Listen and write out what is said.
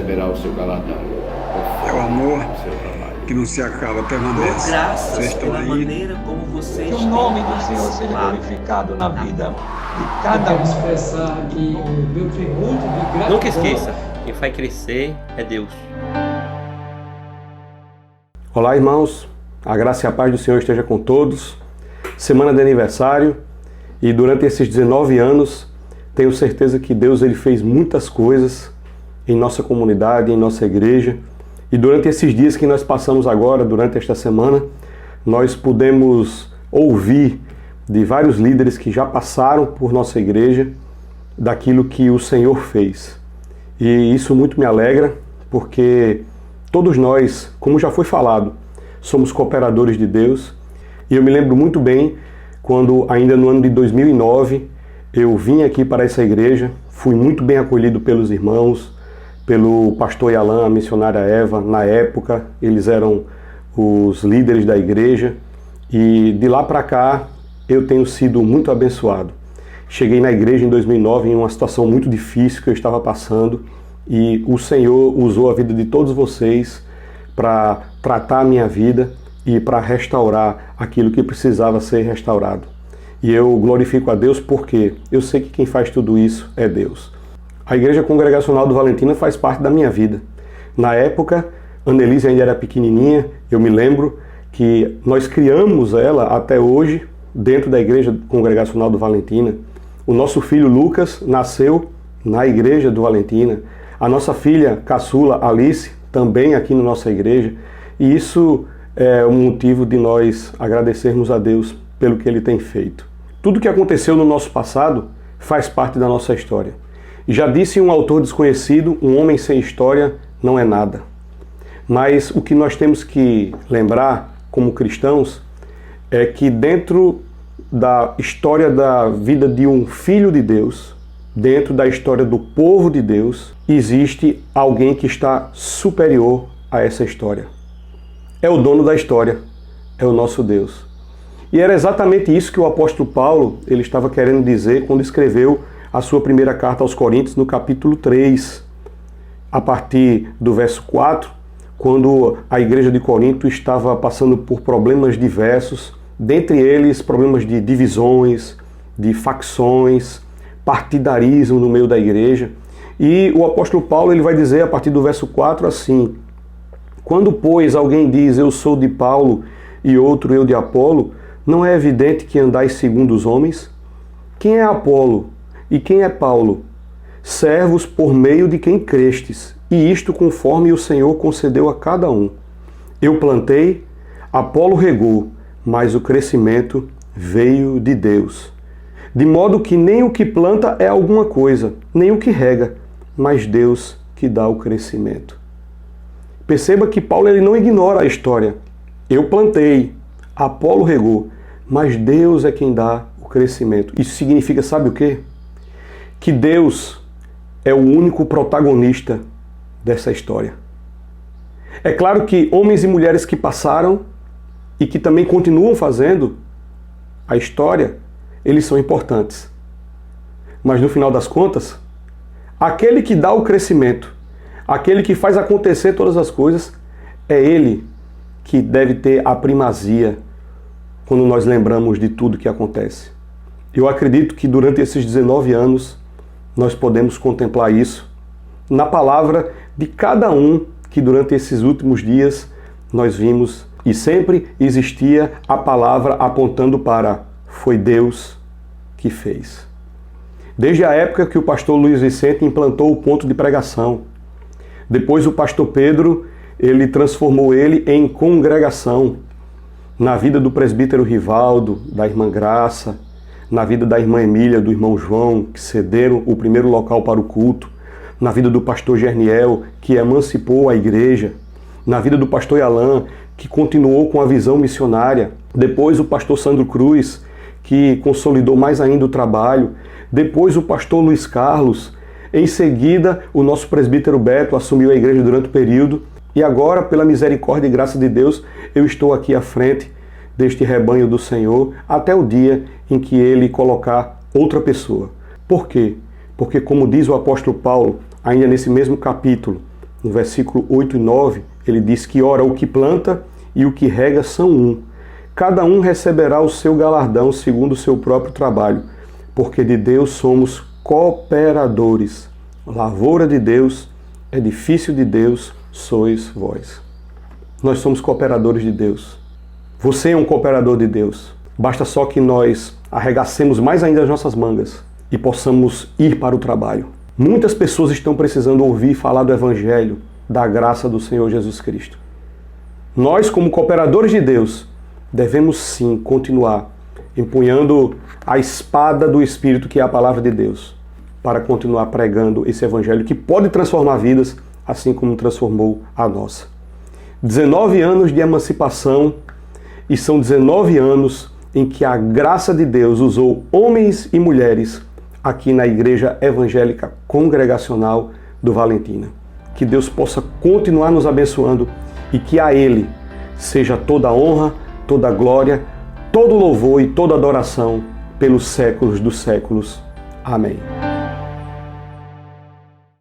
receberá o seu galardão. É o amor O seu trabalho. que não se acaba, Dou permanece. Vocês graças estão pela aí. maneira como vocês Que o têm nome do Senhor seja participado. glorificado na vida de Eu cada quero um. expressar aqui o meu tributo de gratidão. Nunca esqueça, quem faz crescer é Deus. Olá, irmãos. A graça e a paz do Senhor esteja com todos. Semana de aniversário, e durante esses 19 anos, tenho certeza que Deus ele fez muitas coisas em nossa comunidade, em nossa igreja. E durante esses dias que nós passamos agora, durante esta semana, nós pudemos ouvir de vários líderes que já passaram por nossa igreja daquilo que o Senhor fez. E isso muito me alegra, porque todos nós, como já foi falado, somos cooperadores de Deus. E eu me lembro muito bem quando, ainda no ano de 2009, eu vim aqui para essa igreja, fui muito bem acolhido pelos irmãos, pelo pastor Yalan, a missionária Eva. Na época, eles eram os líderes da igreja, e de lá para cá eu tenho sido muito abençoado. Cheguei na igreja em 2009 em uma situação muito difícil que eu estava passando, e o Senhor usou a vida de todos vocês para tratar a minha vida e para restaurar aquilo que precisava ser restaurado. E eu glorifico a Deus porque eu sei que quem faz tudo isso é Deus. A Igreja Congregacional do Valentina faz parte da minha vida. Na época, Annelise ainda era pequenininha, eu me lembro que nós criamos ela até hoje dentro da Igreja Congregacional do Valentina. O nosso filho Lucas nasceu na Igreja do Valentina. A nossa filha caçula Alice também aqui na nossa igreja. E isso é um motivo de nós agradecermos a Deus pelo que Ele tem feito. Tudo que aconteceu no nosso passado faz parte da nossa história. E já disse um autor desconhecido, um homem sem história não é nada. Mas o que nós temos que lembrar como cristãos é que dentro da história da vida de um filho de Deus, dentro da história do povo de Deus, existe alguém que está superior a essa história. É o dono da história, é o nosso Deus. E era exatamente isso que o apóstolo Paulo ele estava querendo dizer quando escreveu a sua primeira carta aos Coríntios, no capítulo 3, a partir do verso 4, quando a igreja de Corinto estava passando por problemas diversos, dentre eles problemas de divisões, de facções, partidarismo no meio da igreja. E o apóstolo Paulo ele vai dizer a partir do verso 4 assim: quando, pois, alguém diz eu sou de Paulo e outro eu de Apolo, não é evidente que andais segundo os homens? Quem é Apolo e quem é Paulo? Servos por meio de quem crestes, e isto conforme o Senhor concedeu a cada um. Eu plantei, Apolo regou, mas o crescimento veio de Deus. De modo que nem o que planta é alguma coisa, nem o que rega, mas Deus que dá o crescimento. Perceba que Paulo ele não ignora a história. Eu plantei, Apolo regou, mas Deus é quem dá o crescimento. Isso significa, sabe o quê? Que Deus é o único protagonista dessa história. É claro que homens e mulheres que passaram e que também continuam fazendo a história, eles são importantes. Mas no final das contas, aquele que dá o crescimento, aquele que faz acontecer todas as coisas, é Ele que deve ter a primazia quando nós lembramos de tudo que acontece. Eu acredito que durante esses 19 anos nós podemos contemplar isso na palavra de cada um que durante esses últimos dias nós vimos, e sempre existia a palavra apontando para foi Deus que fez. Desde a época que o pastor Luiz Vicente implantou o ponto de pregação, depois o pastor Pedro, ele transformou ele em congregação, na vida do presbítero Rivaldo, da irmã Graça, na vida da irmã Emília, do irmão João, que cederam o primeiro local para o culto, na vida do pastor Gerniel, que emancipou a igreja, na vida do pastor Yalan, que continuou com a visão missionária, depois o pastor Sandro Cruz, que consolidou mais ainda o trabalho, depois o pastor Luiz Carlos, em seguida o nosso presbítero Beto assumiu a igreja durante o período, e agora, pela misericórdia e graça de Deus, eu estou aqui à frente deste rebanho do Senhor até o dia em que Ele colocar outra pessoa. Por quê? Porque, como diz o apóstolo Paulo, ainda nesse mesmo capítulo, no versículo 8 e 9, ele diz que, ora, o que planta e o que rega são um. Cada um receberá o seu galardão segundo o seu próprio trabalho, porque de Deus somos cooperadores. Lavoura de Deus, edifício de Deus, sois vós. Nós somos cooperadores de Deus. Você é um cooperador de Deus. Basta só que nós arregacemos mais ainda as nossas mangas e possamos ir para o trabalho. Muitas pessoas estão precisando ouvir falar do Evangelho, da graça do Senhor Jesus Cristo. Nós, como cooperadores de Deus, devemos sim continuar empunhando a espada do Espírito, que é a palavra de Deus, para continuar pregando esse Evangelho que pode transformar vidas, assim como transformou a nossa. 19 anos de emancipação, e são 19 anos em que a graça de Deus usou homens e mulheres aqui na Igreja Evangélica Congregacional do Valentina. Que Deus possa continuar nos abençoando e que a Ele seja toda a honra, toda a glória, todo o louvor e toda a adoração pelos séculos dos séculos. Amém.